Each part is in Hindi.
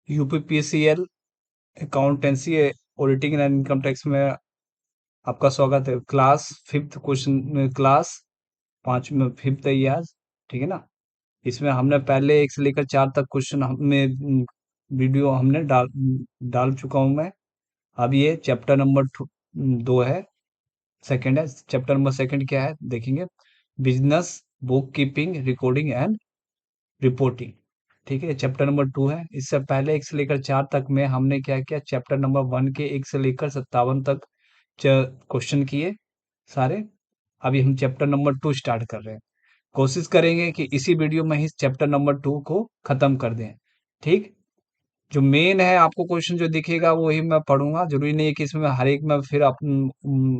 UPPCL accountancy auditing and income tax में आपका स्वागत है। क्लास फिफ्थ क्वेश्चन क्लास पांच में फिफ्थ है ये आज, ठीक है ना। इसमें हमने पहले एक से लेकर चार तक क्वेश्चन हमने वीडियो हमने डाल डाल चुका हूं मैं। अब ये चैप्टर नंबर दो है, सेकंड है। चैप्टर नंबर सेकंड क्या है देखेंगे, business book keeping recording and reporting, ठीक है। चैप्टर नंबर टू है। इससे पहले एक से लेकर चार तक में हमने क्या किया, चैप्टर नंबर वन के एक से लेकर 57 तक क्वेश्चन किए सारे। अभी हम चैप्टर नंबर टू स्टार्ट कर रहे हैं। कोशिश करेंगे कि इसी वीडियो में ही चैप्टर नंबर टू को खत्म कर दें, ठीक। जो मेन है आपको क्वेश्चन जो दिखेगा वही मैं पढ़ूंगा। जरूरी नहीं है कि इसमें हर एक में फिर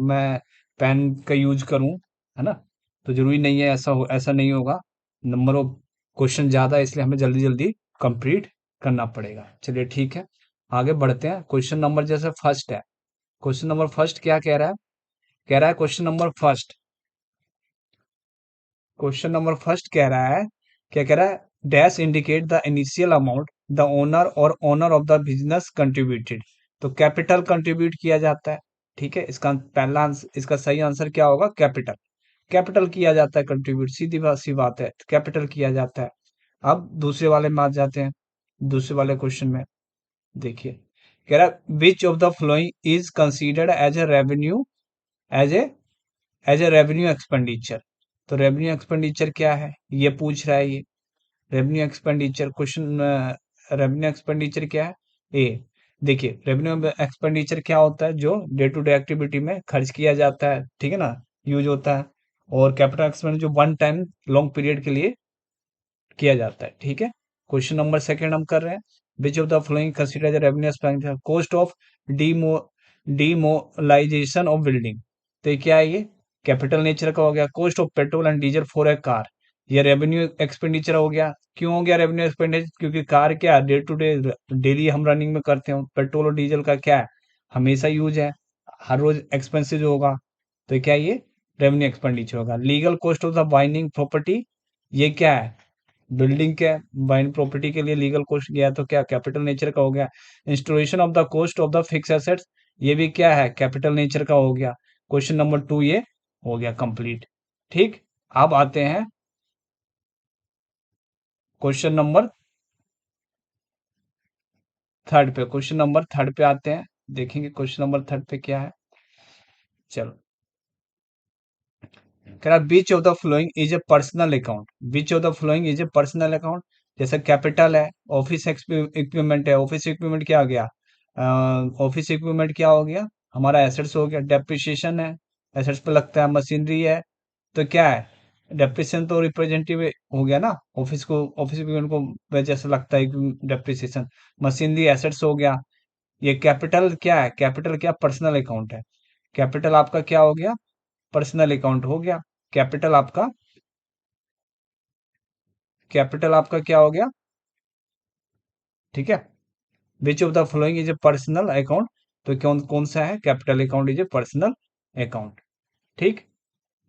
मैं पेन का यूज करूं, है ना। तो जरूरी नहीं है, ऐसा नहीं होगा। नंबर ऑफ क्वेश्चन ज्यादा है इसलिए हमें जल्दी जल्दी कंप्लीट करना पड़ेगा। चलिए ठीक है, आगे बढ़ते हैं। क्वेश्चन नंबर जैसे फर्स्ट है, क्वेश्चन नंबर फर्स्ट क्या कह रहा है, कह रहा है question number first, question number first कह रहा है, क्या कह रहा है, dash indicate the initial amount the owner और owner of the business contributed. तो कैपिटल कंट्रीब्यूट किया जाता है, ठीक है। इसका पहला इसका सही आंसर क्या होगा, कैपिटल। कैपिटल किया जाता है कंट्रीब्यूट, सीधी बात सी बात है, कैपिटल किया जाता है। अब दूसरे वाले में आ जाते हैं। दूसरे वाले क्वेश्चन में देखिए, कह रहा है which of the following is considered as a revenue, as a as a revenue expenditure. तो रेवेन्यू एक्सपेंडिचर क्या है ये पूछ रहा है ये। Revenue expenditure question, revenue expenditure क्या है ए। देखिए रेवेन्यू एक्सपेंडिचर क्या होता है, जो डे टू डे एक्टिविटी में खर्च किया जाता है, ठीक है ना, यूज होता है। और कैपिटल एक्सपेंडिचर जो वन टाइम लॉन्ग पीरियड के लिए किया जाता है, ठीक है। क्वेश्चन नंबर सेकंड हम कर रहे हैं, which of the following consider revenue expenditure, cost of demo demolition of building. तो ये क्या है, ये कैपिटल नेचर का हो गया। Cost of petrol and diesel for a car, ये रेवेन्यू एक्सपेंडिचर हो गया। क्यों हो गया रेवेन्यू एक्सपेंडिचर, क्योंकि कार क्या डे टू डे डेली हम रनिंग में करते हो। पेट्रोल और डीजल का क्या है, हमेशा यूज है, हर रोज एक्सपेंसिव होगा। तो क्या ये रेवेन्यू एक्सपेंडिचर होगा। Legal cost of the binding property, ये क्या है, बिल्डिंग के बाइंड प्रॉपर्टी के लिए लीगल कॉस्ट गया, तो क्या कैपिटल नेचर का हो गया। Installation of the cost of the fix assets, ये भी क्या है, कैपिटल नेचर का हो गया। क्वेश्चन नंबर टू ये हो गया कंप्लीट, ठीक। अब आते हैं क्वेश्चन नंबर थर्ड पे, क्वेश्चन नंबर थर्ड पे आते हैं, देखेंगे क्वेश्चन नंबर थर्ड पे क्या है। चलो, कह रहा which of the following is a personal account, which of the following is a personal account. जैसे कैपिटल है, ऑफिस इक्विपमेंट है, ऑफिस इक्विपमेंट क्या आ गया, ऑफिस इक्विपमेंट क्या हो गया, हमारा एसेट्स हो गया। डेप्रिसिएशन है, एसेट्स पे लगता है। मशीनरी है, तो क्या है, डेप्रिसिएशन तो रिप्रेजेंटेटिव हो गया ना, ऑफिस को, ऑफिस इक्विपमेंट को वजह से लगता है डेप्रिसिएशन। मशीनरी एसेट्स हो गया। ये कैपिटल क्या है, कैपिटल क्या, पर्सनल अकाउंट है। कैपिटल आपका क्या हो गया, पर्सनल अकाउंट हो गया। कैपिटल आपका, कैपिटल आपका क्या हो गया, ठीक है। Which of the following is a personal account, तो कौन कौन सा है, capital account is a personal account, ठीक।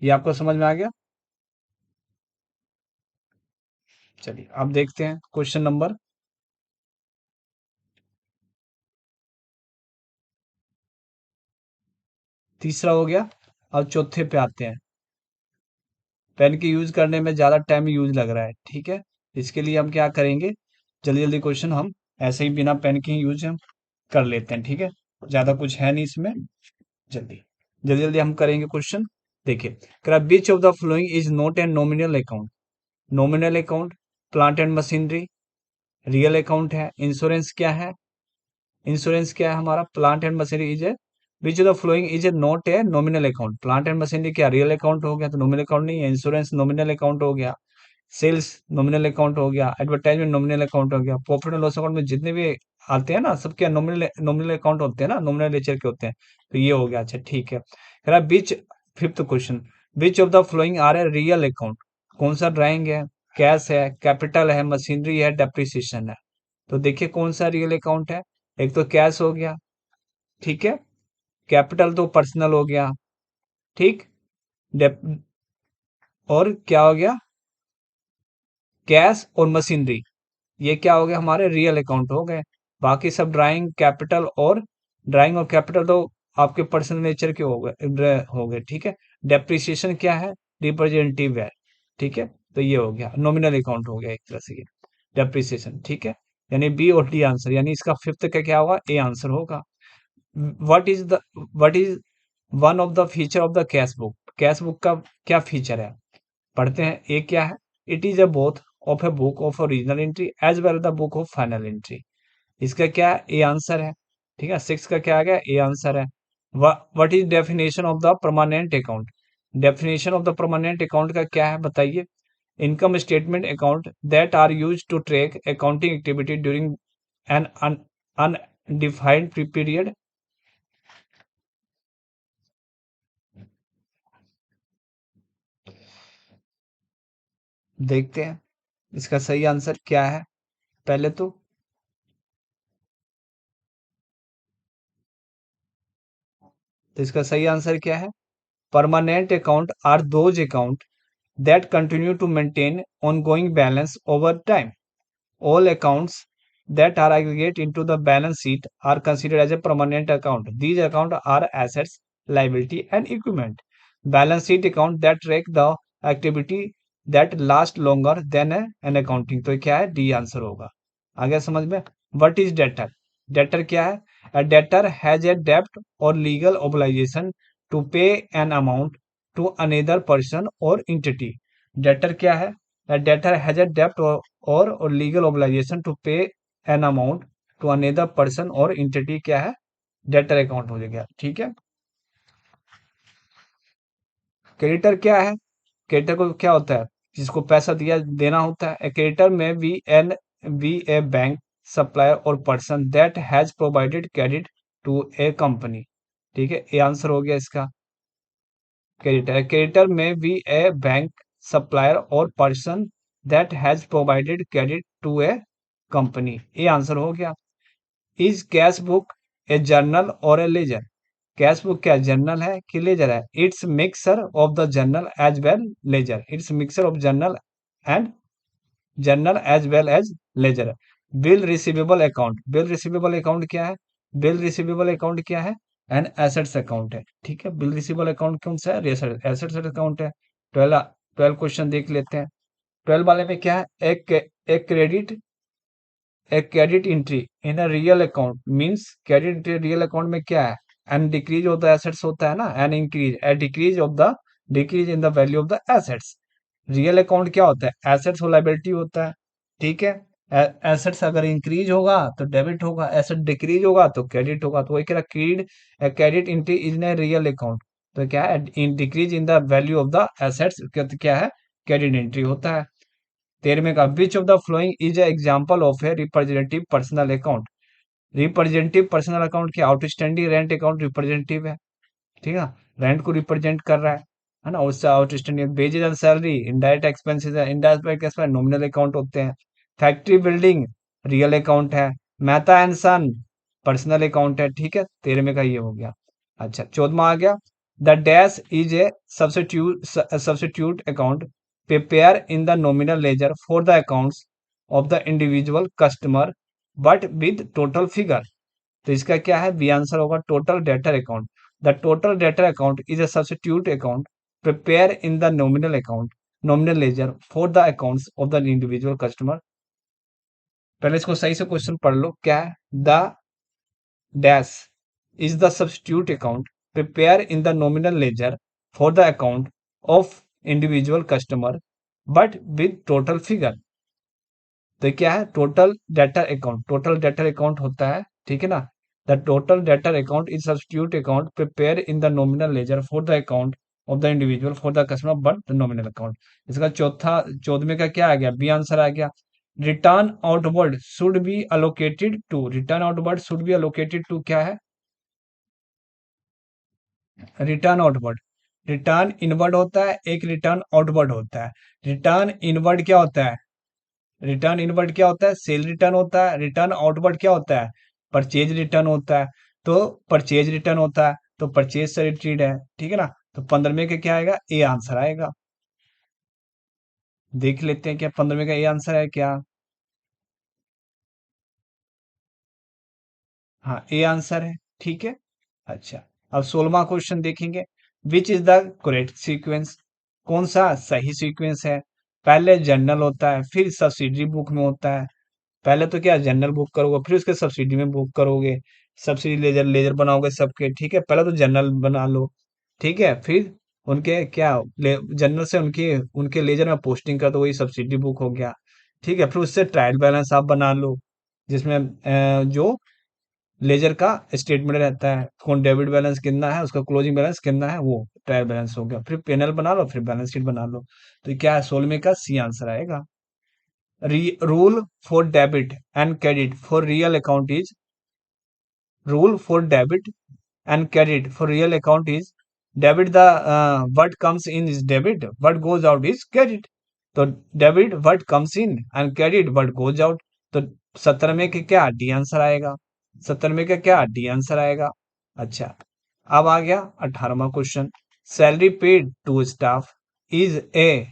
ये आपको समझ में आ गया। चलिए अब देखते हैं क्वेश्चन नंबर तीसरा हो गया। अब चौथे पे आते हैं। पेन की यूज करने में ज्यादा टाइम यूज लग रहा है, ठीक है। इसके लिए हम क्या करेंगे, जल्दी जल्दी क्वेश्चन हम ऐसे ही बिना पेन के ही यूज हम कर लेते हैं, ठीक है। ज्यादा कुछ है नहीं इसमें, जल्दी जल्दी जल्दी हम करेंगे क्वेश्चन। देखिए, which of the following is not a nominal account. Nominal account plant and machinery, real account है। इंश्योरेंस क्या है, इंश्योरेंस क्या है हमारा, plant and machinery is a, which of the following is a not a nominal account. Plant and machinery क्या रियल अकाउंट हो गया, तो नॉमिनल अकाउंट नहीं है। इंश्योरेंस नॉमिनल अकाउंट हो गया। सेल्स नॉमिनल अकाउंट हो गया। एडवर्टाइजमेंट नॉमिनल अकाउंट हो गया। प्रॉफिट एंड लॉस अकाउंट में जितने भी आते हैं ना, सब क्या नॉमिनल नॉमिनल अकाउंट होते हैं ना, नॉमिनल नेचर के होते हैं। तो ये हो गया, अच्छा ठीक है। कह रहा which, fifth question, which of the following are a real account. कौन सा ड्राइंग है, कैश है, कैपिटल है, मशीनरी है, डेप्रिसिएशन है। तो देखिए कौन सा रियल अकाउंट है, एक तो कैश हो गया, ठीक है। कैपिटल तो पर्सनल हो गया, ठीक। डेप और क्या हो गया, कैश और मशीनरी, ये क्या हो गया, हमारे रियल अकाउंट हो गए। बाकी सब ड्राइंग और कैपिटल तो आपके पर्सनल नेचर के हो गए, ठीक है। डेप्रिसिएशन क्या है? रिप्रेजेंटेटिव है, ठीक है। तो ये हो गया नॉमिनल अकाउंट हो गया एक तरह से ये डेप्रिसिएशन, ठीक है। यानी बी और डी आंसर, यानी इसका फिफ्थ का क्या होगा? ए आंसर होगा। What is the what is one of the feature of the cash book? Cash book का क्या फीचर है? पढ़ते हैं। ए क्या है? It is a both of a book of original entry as well the book of final entry. इसका क्या है? ए आंसर है, ठीक है। सिक्स का क्या आ गया? ए आंसर है। What is definition of the permanent account? Definition of the permanent account का क्या है बताइए? Income statement account that are use to track accounting activity during an undefined period. देखते हैं इसका सही आंसर क्या है। पहले तो इसका सही आंसर क्या है? Permanent account are those account that continue to maintain ongoing balance over time. All accounts that are aggregate into the balance sheet are considered as a permanent account. These accounts are assets, liability, and equipment. Balance sheet account that track the activity that last longer than an accounting. तो क्या है? डी आंसर होगा। आ गया समझ में? What is debtor? Debtor क्या है? A debtor has a debt or legal obligation to pay an amount to another person or entity. Debtor क्या है? A debtor has a debt or legal obligation to pay an amount to another person or entity। क्या है? डेटर अकाउंट हो गया, ठीक है। क्रेडिटर क्या है? क्रेडिटर को क्या होता है? जिसको पैसा दिया देना होता है। Creditor may be a bank supplier or person that has provided credit to a company, ठीक है। ये आंसर हो गया इसका। Creditor creditor may be a bank supplier or person that has provided credit to a company. ये आंसर हो गया। Is cash book a journal or a ledger? Cash book क्या जर्नल है कि लेजर है? It's mixer of the journal as well ledger. It's mixer of and journal as well as ledger. Bill receivable account क्या है? बिल रिसीवेबल अकाउंट क्या है? एन एसेट्स अकाउंट है, ठीक है। बिल रिसीवेबल अकाउंट कौन सा है? एसेट्स अकाउंट है। 12 क्वेश्चन देख लेते हैं। 12 वाले में क्या है? एक credit credit entry in a real account means credit entry real account में क्या है? An decrease of the assets होता है ना, an increase a decrease in the value of the assets. Real account क्या होता है? एसेट्स और लायबिलिटी होता है, ठीक है। एसेट्स अगर इंक्रीज होगा तो डेबिट होगा, एसेट डिक्रीज होगा तो क्रेडिट होगा। तो वही कह रहा क्रेडिट एंट्री इन ए रियल अकाउंट। तो क्या है? In decrease in the value of the assets क्या है? क्रेडिट एंट्री होता है। 13वें का विच of the following is example of a representative personal account? Representative personal account की आउटस्टैंडिंग रेंट अकाउंट रिप्रेजेंटेटिव है, ठीक है। रेंट को रिप्रेजेंट कर रहा है ना। उससे outstanding wages and salary indirect expenses है, इनडायरेक्ट एक्सपेंस नॉमिनल अकाउंट होते हैं। फैक्ट्री बिल्डिंग रियल अकाउंट है। Mehta and son personal account है, ठीक है। 13वें का ये हो गया। अच्छा 14वां आ गया। The dash is a substitute account prepare in the nominal ledger for the accounts of the individual customer but with total figure. तो इसका क्या है? बी आंसर होगा total debtor account. The total debtor account is a substitute account prepare in the nominal ledger for the accounts of the individual customer. पहले इसको सही से क्वेश्चन पढ़ लो। क्या है? The dash is the substitute account prepare in the nominal ledger for the account of individual customer but with total figure. तो क्या है? टोटल डेटर अकाउंट होता है, ठीक है ना। The total debtor account is substitute account prepare in the nominal ledger for the account of the individual for the customer but the nominal account. इसका 14वें का क्या आ गया? बी आंसर आ गया। Return outward should be allocated to क्या है? Return outward. रिटर्न इनवर्ड होता है, एक रिटर्न आउटवर्ड होता है। रिटर्न इनवर्ड क्या होता है? रिटर्न इनवर्ड क्या होता है? सेल रिटर्न होता है। रिटर्न आउटवर्ड क्या होता है? परचेज रिटर्न होता है। तो परचेज रिटर्न होता है तो परचेज से रिट्रीट है, ठीक है ना। तो 15वें का क्या आएगा? ए आंसर आएगा। देख लेते हैं क्या 15वें का ए आंसर है क्या। हाँ, ए आंसर है। ठीक है। अच्छा, अब 16वां क्वेश्चन देखेंगे। Which is the correct sequence? कौन सा सही सीक्वेंस है? पहले जर्नल होता है, फिर सब्सिडरी बुक में होता है। पहले तो क्या जनरल बुक करोगे, फिर उसके सब्सिडी में बुक करोगे, सब्सिडी लेजर लेजर बनाओगे सबके। ठीक है, पहले तो जनरल बना लो। ठीक है, फिर उनके क्या जनरल से उनके उनके लेजर में पोस्टिंग कर दो, वही सब्सिडी बुक हो गया। ठीक है, फिर उससे ट्रायल बैलेंस आप बना लो, जिसमें जो लेजर का स्टेटमेंट रहता है, कौन डेबिट बैलेंस कितना है, उसका क्लोजिंग बैलेंस कितना है, वो ट्रायल बैलेंस हो गया। फिर पेनल बना लो, फिर बैलेंस शीट बना लो। तो ये क्या है, 16 का सी आंसर आएगा। Rule for debit and credit for real account is rule for debit and credit for real account is debit the what comes in is debit, what goes out is credit. तो debit what comes in and credit what goes out. तो 17 में के क्या डी आंसर आएगा? 17 में का क्या डी आंसर आएगा? अच्छा, अब आ गया 18वां क्वेश्चन। Salary paid to staff is a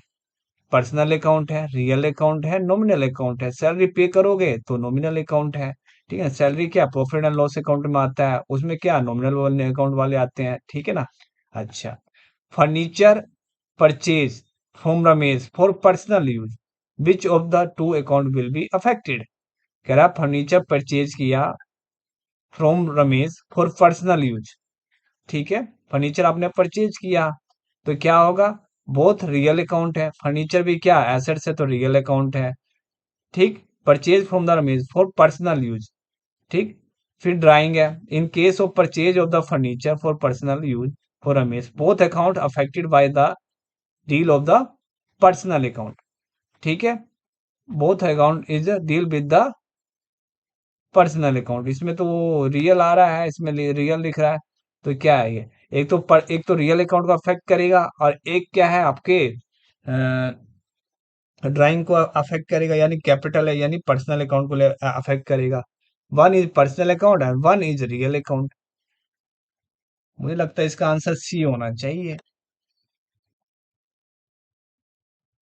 personal account है, रियल अकाउंट है, नॉमिनल अकाउंट है। सैलरी पे करोगे तो नॉमिनल अकाउंट है। ठीक है, सैलरी क्या प्रॉफिट एंड लॉस अकाउंट में आता है, उसमें क्या नॉमिनल वाले अकाउंट वाले आते हैं। ठीक है ना। अच्छा, furniture purchase from Ramesh for personal use, which of the two account will be affected? कह रहा फर्नीचर परचेज किया from Ramesh for personal use. ठीक है, फर्नीचर आपने परचेज किया तो क्या होगा, बोथ रियल अकाउंट है, फर्नीचर भी क्या एसेट्स है तो रियल अकाउंट है। ठीक, purchase from the Ramesh for personal use. ठीक, फिर ड्राइंग है, in case of purchase of the furniture for personal use for Ramesh both account affected by the deal of the personal account. ठीक है, both account is deal with the personal account. इसमें तो वो रियल आ रहा है, इसमें रियल लिख रहा है। तो क्या है ये, एक तो रियल अकाउंट को अफेक्ट करेगा, और एक क्या है आपके ड्राइंग को अफेक्ट करेगा, यानी कैपिटल है, यानी पर्सनल अकाउंट को अफेक्ट करेगा। One is personal account and one is real account. मुझे लगता है इसका आंसर सी होना चाहिए,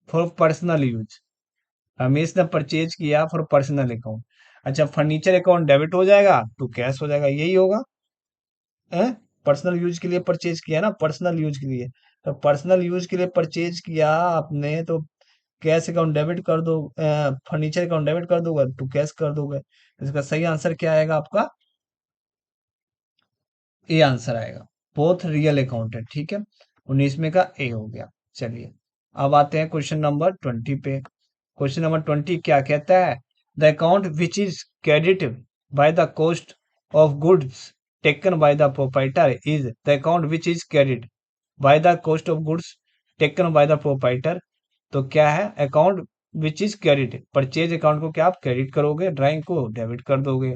फॉर पर्सनल यूज। रमेश ने परचेज किया फॉर पर्सनल अकाउंट। अच्छा, फर्नीचर अकाउंट डेबिट हो जाएगा तो कैश हो जाएगा, यही होगा। पर्सनल यूज के लिए परचेज किया ना, पर्सनल यूज के लिए। तो पर्सनल यूज के लिए परचेज किया आपने तो कैश अकाउंट डेबिट कर दो, फर्नीचर अकाउंट डेबिट कर दोगे तो कैश कर दोगे। तो इसका सही आंसर क्या आएगा आपका? ए आंसर आएगा। बोथ रियल अकाउंट है। ठीक है, 19 का ए हो गया। चलिए, अब आते हैं क्वेश्चन नंबर 20 पे। क्वेश्चन नंबर 20 क्या कहता है? The account which is credit by the cost of goods taken by the proprietor is the account which is credit by the cost of goods taken by the proprietor. तो क्या है, account which is credit, purchase account को क्या आप क्रेडिट करोगे, ड्राइंग को डेबिट कर दोगे।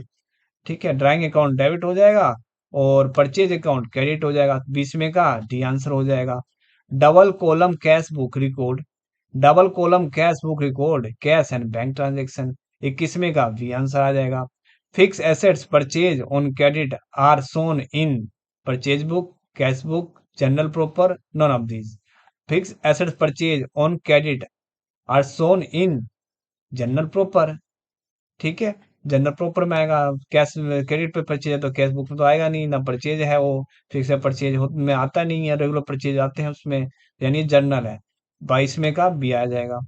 ठीक है, ड्राइंग अकाउंट डेबिट हो जाएगा और परचेज अकाउंट क्रेडिट हो जाएगा। 20 का डी आंसर हो जाएगा। Double column cash book record, double column cash book record cash and bank transaction. 21 का बी आंसर आ जाएगा। Fix assets purchase on credit are shown in purchase book, cash book, journal proper, none of these. Fix assets purchase on credit are shown in journal proper. ठीक है, जनरल प्रॉपर में आएगा। कैश क्रेडिट पे परचेज है तो कैश बुक में तो आएगा नहीं ना, परचेज है वो, फिक्स है परचेज में आता नहीं है, रेगुलर परचेज आते हैं उसमें, यानी जर्नल है। 22 का बी आ जाएगा।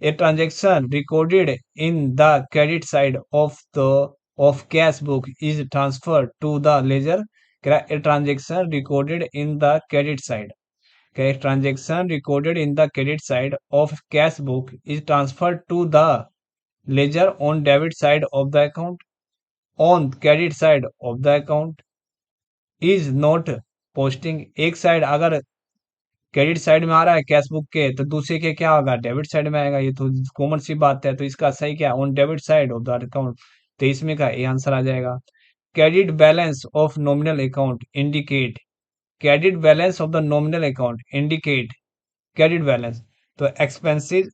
A transaction recorded in the credit side of the of cash book is transfer to the ledger. A transaction recorded in the credit side, a transaction recorded in the credit side of cash book is transferred to the ledger on debit side of the account, on credit side of the account is not posting। एक साइड अगर क्रेडिट साइड में आ रहा है कैश बुक के, तो दूसरे के क्या होगा, डेबिट साइड में आएगा। ये तो कॉमन सी बात है। तो इसका सही क्या, on debit side of the account. 23 का ये आंसर आ जाएगा। Credit balance of nominal account indicate, credit balance of the nominal account indicate credit balance. तो एक्सपेंसिव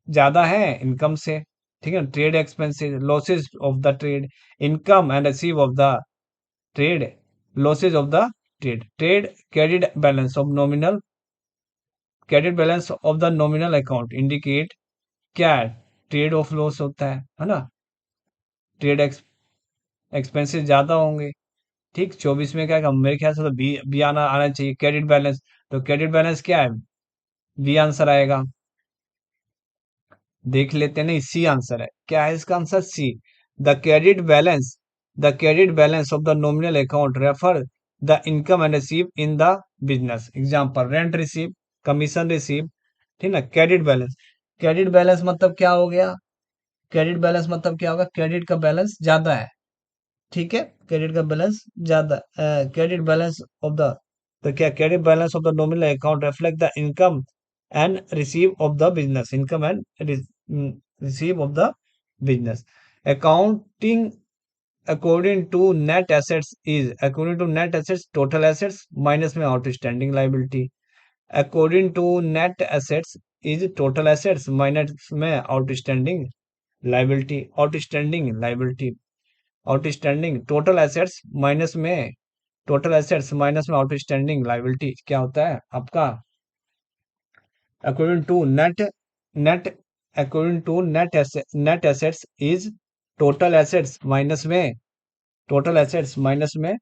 ज्यादा है इनकम से। ठीक है, trade expenses, losses of the trade, income and receive of the trade, losses of the trade. Trade credit balance of nominal, credit balance of the nominal account indicate क्या है, ट्रेड ऑफ लॉस होता है ना, ट्रेड एक्सपेंसेस ज्यादा होंगे। ठीक, 24 में क्या है, मेरे ख्याल से तो बी बी आना आना चाहिए, क्रेडिट बैलेंस। तो क्रेडिट बैलेंस क्या है, बी आंसर आएगा। देख लेते हैं, नहीं सी आंसर है। क्या है इसका answer, C. The credit balance of the nominal account refer the income and receive in the business. Example, rent receive, commission receive. ठीक ना, क्रेडिट बैलेंस। क्रेडिट बैलेंस मतलब क्या हो गया, क्रेडिट बैलेंस मतलब क्या होगा, क्रेडिट का बैलेंस ज्यादा है। ठीक है, क्रेडिट का बैलेंस ज्यादा, क्रेडिट बैलेंस ऑफ द, तो क्या, credit balance of the nominal account reflect the income and receive of the business, income and receive of the business. Accounting according to net assets is, according to net assets total assets minus में outstanding liability. According to net assets is total assets minus में outstanding liability, outstanding liability, outstanding total assets minus में, टोटल एसेट्स माइनस में आउटस्टैंडिंग लायबिलिटी क्या होता है आपका, according to net, net according to net assets is total assets minus में, टोटल एसेट्स माइनस में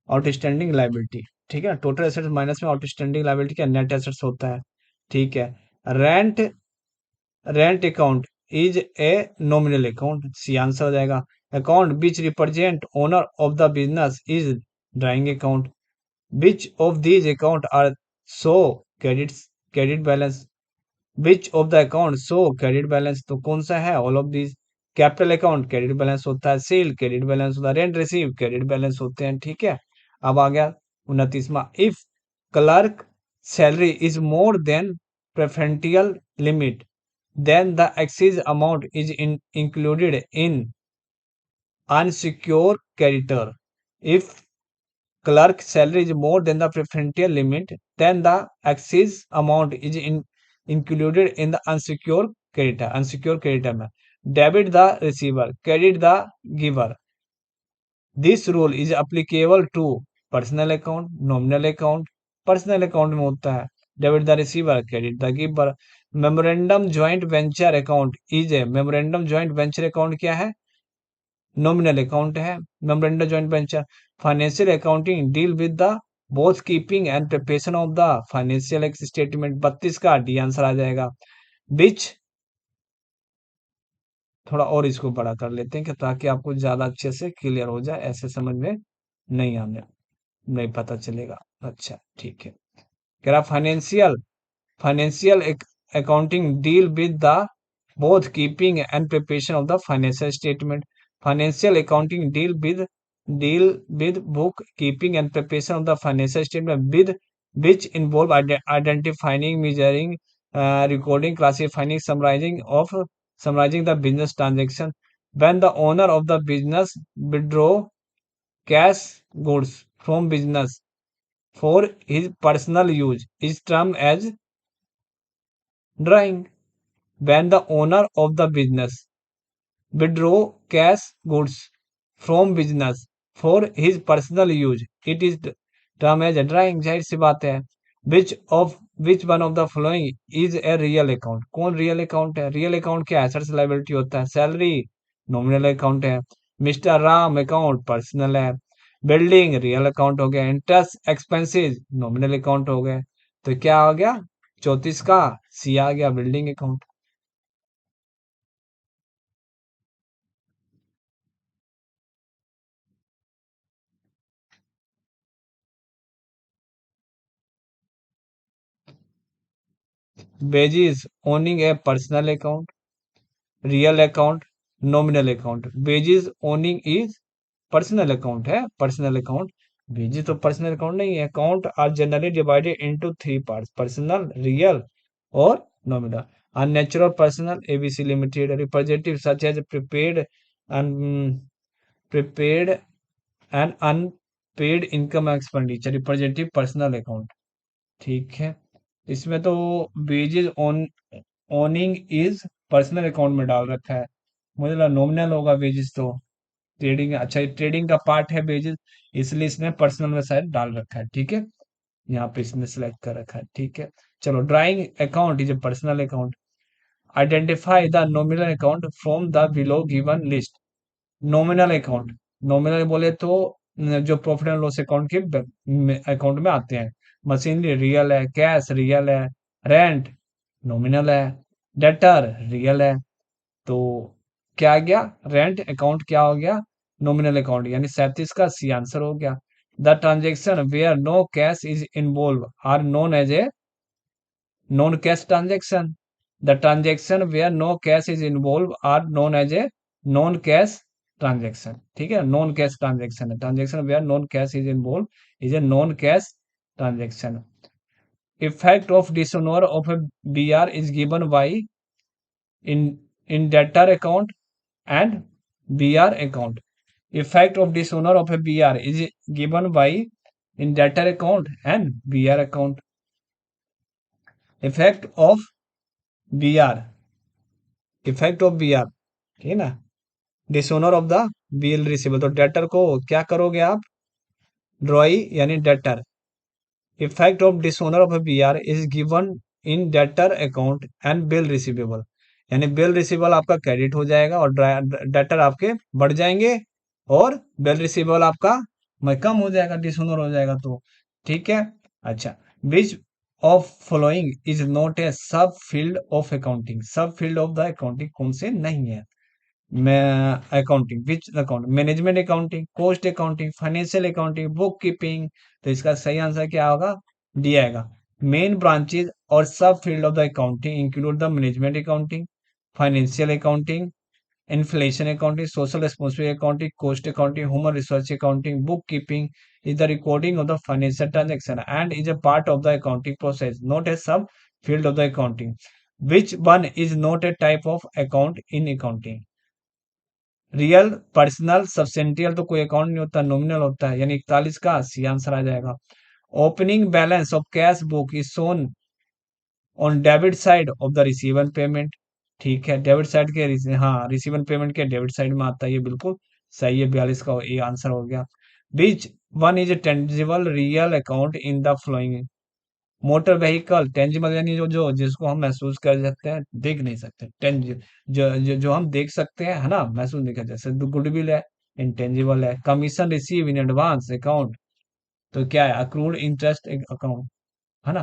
आउटस्टैंडिंग लायबिलिटी। ठीक है, टोटल एसेट्स माइनस में आउटस्टैंडिंग लायबिलिटी क्या, नेट एसेट्स होता है। ठीक है, rent, rent account is a nominal account, C answer हो जाएगा। Account which represent owner of the business is drawing account. Which of these account are show credits, credit balance. Which of the account show credit balance, तो कौन सा है, all of these. Capital account credit balance होता है, सेल क्रेडिट बैलेंस होता है, रेंट रिसीव क्रेडिट बैलेंस होते हैं। ठीक है, अब आ गया 29वां, if clerk salary is more than preferential limit then the excess amount is included in unsecured creditor. If clerk salary is more than the preferential limit, then the excess amount is included in the unsecured creditor. Unsecured creditor में debit the receiver, credit the giver. This rule is applicable to personal account, nominal account, personal account में होता है debit the receiver, credit the giver. Memorandum joint venture account is A, memorandum joint venture account क्या है, नॉमिनल अकाउंट है। Memorandum joint venture financial accounting deal with the both keeping and preparation of the financial statement. 32 का डी आंसर आ जाएगा। बिच, थोड़ा और इसको बड़ा कर लेते हैं कि ताकि आपको ज्यादा अच्छे से क्लियर हो जाए, ऐसे समझ में नहीं आने, नहीं पता चलेगा। अच्छा ठीक है, कह रहा financial, financial accounting deal with the both keeping and preparation of the financial statement. Financial accounting deal with book keeping and preparation of the financial statement with which involve identifying, measuring, recording, classifying, summarizing the business transaction. When the owner of the business withdraw cash goods from business for his personal use is termed as drawing. When the owner of the business withdraw cash goods from business for his personal use, it is termed as a drawing। जाहिर सी बात है। Which one of the following is a real account, कौन रियल अकाउंट है, रियल अकाउंट क्या है, एसेट्स लायबिलिटी होता है। सैलरी नॉमिनल अकाउंट है। मिस्टर राम अकाउंट पर्सनल है। बिल्डिंग रियल अकाउंट हो गया। इंटरेस्ट एक्सपेंसेस नॉमिनल अकाउंट हो गए। तो क्या आ गया 34 का सी आ गया, building account. Wages owing a personal account, real account, nominal account. Wages owing is personal account है, पर्सनल अकाउंट। वेजिज तो पर्सनल अकाउंट नहीं है। Account are generally divided into 3 parts, personal, real और nominal. Unnatural personal ABC limited, representative such as prepaid and prepaid and unpaid income expenditure, representative personal account. ठीक है, इसमें तो wages on owing is personal account में डाल रखा है, मुझे लगा नॉमिनल होगा वेजेस तो। ट्रेडिंग, अच्छा ये ट्रेडिंग का पार्ट है वेजेस, इसलिए इसने पर्सनल में शायद डाल रखा है। ठीक है, यहाँ पे इसने सेलेक्ट कर रखा है। ठीक है, चलो drawing account is a personal account. Identify the nominal account from the below given list. Nominal account, nominal बोले तो जो प्रॉफिट एंड लॉस अकाउंट के अकाउंट में आते हैं। मशीनरी रियल है, कैश रियल है, रेंट नॉमिनल है, डेटर रियल है। तो क्या आ गया, रेंट अकाउंट क्या हो गया, नॉमिनल अकाउंट, यानी 37 का सी आंसर हो गया। The transaction where no cash is involve are known as a non cash transaction. The transaction where no cash is involve are known as a non cash transaction. ठीक है, नॉन कैश ट्रांजेक्शन है, transaction where non cash is involve is a non cash transaction. Effect of dishonor of a BR is given by in debtor account and BR account. Effect of dishonor of a BR is given by in debtor account and BR account. Effect of BR, effect of BR, ठीक है ना, dishonour of the bill receivable, तो डेटर को क्या करोगे आप, ड्रॉई यानी debtor. Effect of dishonour of a BR is given in debtor account and bill receivable, यानी बिल रिसीवेबल आपका क्रेडिट हो जाएगा और डेटर आपके बढ़ जाएंगे, और बिल रिसीवेबल आपका कम हो जाएगा, डिसओनर हो जाएगा। तो ठीक है। अच्छा, which of following is not ए सब फील्ड ऑफ अकाउंटिंग, सब फील्ड ऑफ द अकाउंटिंग कौन से नहीं है, accounting, which account, management accounting, cost accounting, financial accounting, book keeping. तो इसका सही आंसर क्या होगा, डी आएगा। मेन ब्रांचेज और सब field of the accounting include the management accounting, financial accounting, inflation accounting, social responsibility accounting, cost accounting, human resource accounting, book keeping is the recording of the financial transaction and is a part of the accounting process, not a sub field of the accounting. Which one is not a type of account in accounting? Real, personal, substantial तो कोई अकाउंट नहीं होता, नॉमिनल होता है, यानी 41 का सी आंसर आ जाएगा। Opening balance of cash book is shown on debit side of the receiving payment. ठीक है, डेबिट साइड के हाँ, रिसीवन पेमेंट के डेबिट साइड में आता है, ये बिल्कुल सही है, 42 का ये आंसर हो गया। Which one is a tangible real account in the following, motor vehicle tangible यानी जो जो जिसको हम महसूस कर सकते हैं, देख नहीं सकते, टेंज जो हम देख सकते हैं, है ना, महसूस नहीं कर, जैसे गुडविल है, इंटेंजिबल है। Commission receive in advance account, तो क्या है, अक्रूड इंटरेस्ट अकाउंट, है ना।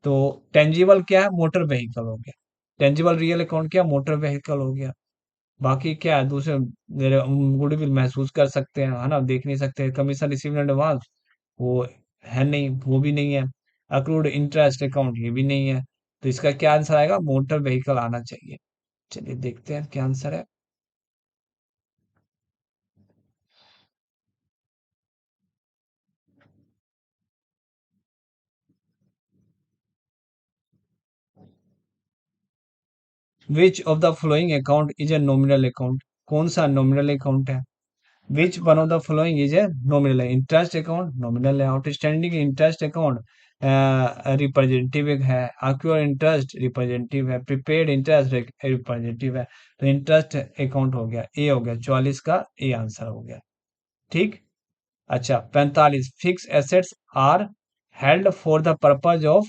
तो टेंजिबल क्या है, मोटर व्हीकल हो गया, टेंजिबल रियल अकाउंट क्या, मोटर व्हीकल हो गया। बाकी क्या है, दूसरे गुडविल महसूस कर सकते हैं, है ना, देख नहीं सकते। कमीशन रिसीव इन एडवांस वो है नहीं, वो भी नहीं है। अक्रूड इंटरेस्ट अकाउंट ये भी नहीं है। तो इसका क्या आंसर आएगा, मोटर व्हीकल आना चाहिए। चलिए देखते हैं क्या आंसर है। Which of the flowing account is a nominal account, कौन सा नॉमिनल अकाउंट है। Which one of the following is a nominal है, इंटरेस्ट अकाउंट नॉमिनल है, आउटस्टैंडिंग इंटरेस्ट अकाउंट रिप्रेजेंटेटिव है, अक्यूर इंटरेस्ट रिप्रेजेंटेटिव है, प्रीपेड इंटरेस्ट रिप्रेजेंटेटिव है। तो इंटरेस्ट अकाउंट हो गया, ए हो गया, 44 का ए आंसर हो गया। ठीक। अच्छा, 45 fix assets are held for the purpose of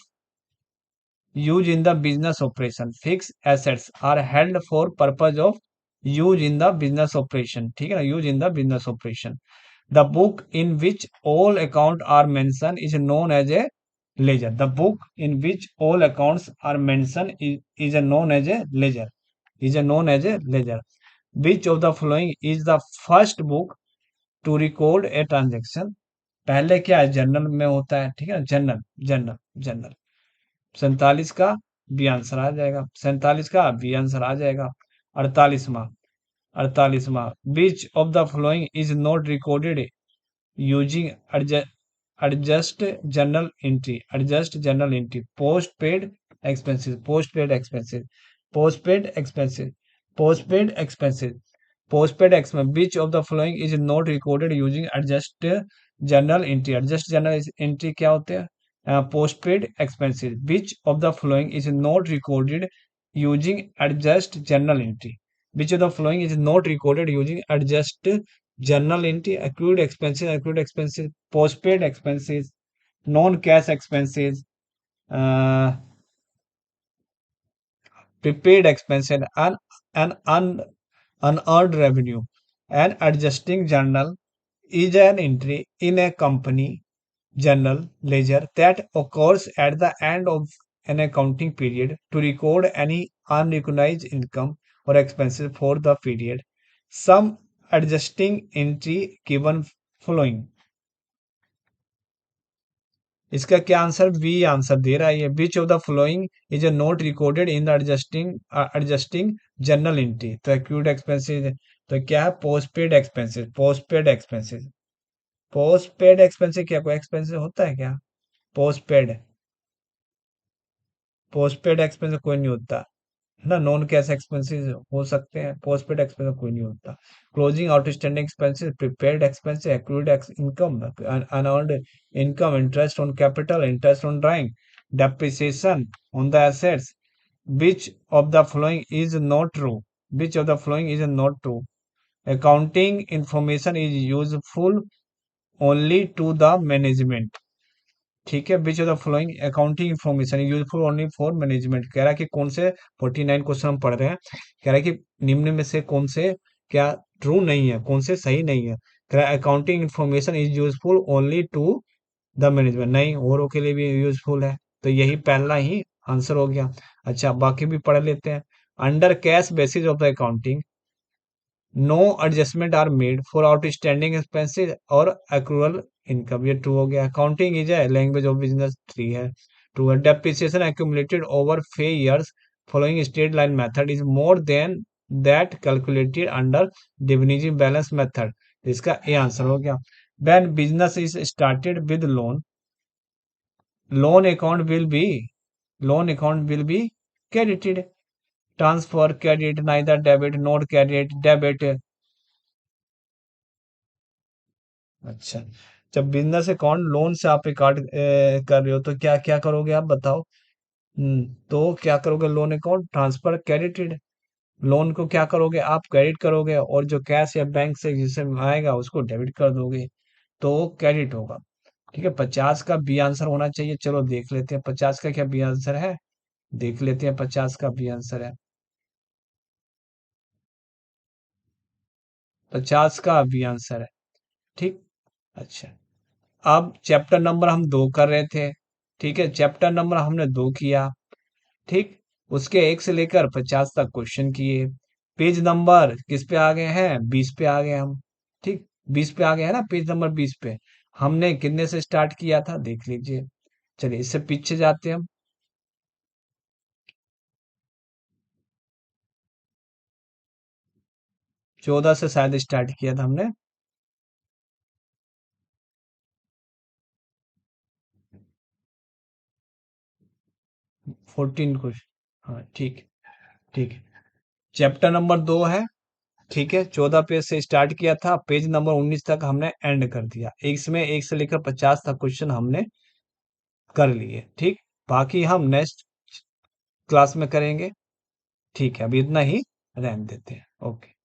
use in the business operation, fix assets are held for purpose of use in the business operation, ठीक है ना, use in the business operation. The book in which all account are mention is known as a ledger, the book in which all accounts are mention is a known as a ledger, is a known as a laser. Which of the following is the first book to record a transaction, पहले क्या है, जर्नल में होता है, ठीक है ना, जर्नल जर्नल जर्नल। 47 का बी आंसर आ जाएगा, 47 का बी आंसर आ जाएगा। 48वां, 48वां, which of the following is not recorded using adjust journal entry, adjust journal entry, post paid expenses, post paid expenses, post paid expenses, post paid expenses, post paid expense, which of the following is not recorded using adjust journal entry, adjust journal entry क्या होते हैं, post paid expenses, which of the following is not recorded using adjust journal entry, which of the following is not recorded using adjust journal entry, accrued expenses, postpaid expenses, non-cash expenses, uh, prepaid expenses, and unearned revenue, and adjusting journal. is an entry in a company journal ledger that occurs at the end of an accounting period to record any unrecognized income or expenses for the period. Some adjusting entry given following. इसका क्या आंसर बी आंसर दे रहा है ये विच of the following is a note recorded in the adjusting journal entry तो एक्यूट एक्सपेंसेस तो क्या है पोस्ट पेड एक्सपेंसेस क्या कोई एक्सपेंसेस होता है क्या post paid post paid expenses कोई नहीं होता है ना नॉन कैश एक्सपेंसेस हो सकते हैं पोस्ट पेड एक्सपेंसेस कोई नहीं होता closing outstanding expenses prepaid expenses accrued income unearned income interest on capital interest on drawing depreciation on the assets which of the following is not true which of the following is not true accounting information is useful only to the management ठीक है which of the flowing accounting information useful only for management कह रहा है कि कौन से 49 क्वेश्चन हम पढ़ रहे हैं कह रहा है कि निम्न में से कौन से क्या ट्रू नहीं है कौन से सही नहीं है कह रहा है accounting information is useful only to the management नहीं औरों के लिए भी यूजफुल है तो यही पहला ही आंसर हो गया अच्छा बाकी भी पढ़ लेते हैं under cash basis of the accounting no adjustment are made for outstanding expenses और एक्रूअल इनकम ये ट्रू हो गया अकाउंटिंग इज है लैंग्वेज ऑफ बिजनेस थ्री है ट्रू है depreciation accumulated over 5 years following straight line method is more than that calculated under diminishing balance method इसका ए आंसर हो गया when business is started with loan account will be loan account will be credited transfer credit neither debit nor credit debit अच्छा जब बिजनेस अकाउंट लोन से आप कार्ड कर रहे हो तो क्या क्या करोगे आप बताओ तो क्या करोगे loan account transfer credited loan को क्या करोगे आप क्रेडिट करोगे और जो कैश या बैंक से जिसे आएगा उसको डेबिट कर दोगे तो क्रेडिट होगा ठीक है 50 का बी आंसर होना चाहिए चलो देख लेते हैं 50 का क्या बी आंसर है देख लेते हैं 50 का बी आंसर है 50 का बी आंसर है ठीक अच्छा अब चैप्टर नंबर हम 2 कर रहे थे ठीक है चैप्टर नंबर हमने 2 किया ठीक उसके 1 से लेकर 50 तक क्वेश्चन किए पेज नंबर किस पे आ गए हैं 20 पे आ गए हम ठीक 20 पे आ गए हैं ना पेज नंबर 20 पे हमने कितने से स्टार्ट किया था देख लीजिए चलिए इससे पीछे जाते हैं हम 14 से शायद स्टार्ट किया था हमने 14 क्वेश्चन हाँ ठीक ठीक चैप्टर नंबर 2 है ठीक है 14 पेज से स्टार्ट किया था पेज नंबर 19 तक हमने एंड कर दिया इसमें 1 से लेकर 50 तक क्वेश्चन हमने कर लिए ठीक बाकी हम नेक्स्ट क्लास में करेंगे ठीक है अभी इतना ही रहने देते हैं ओके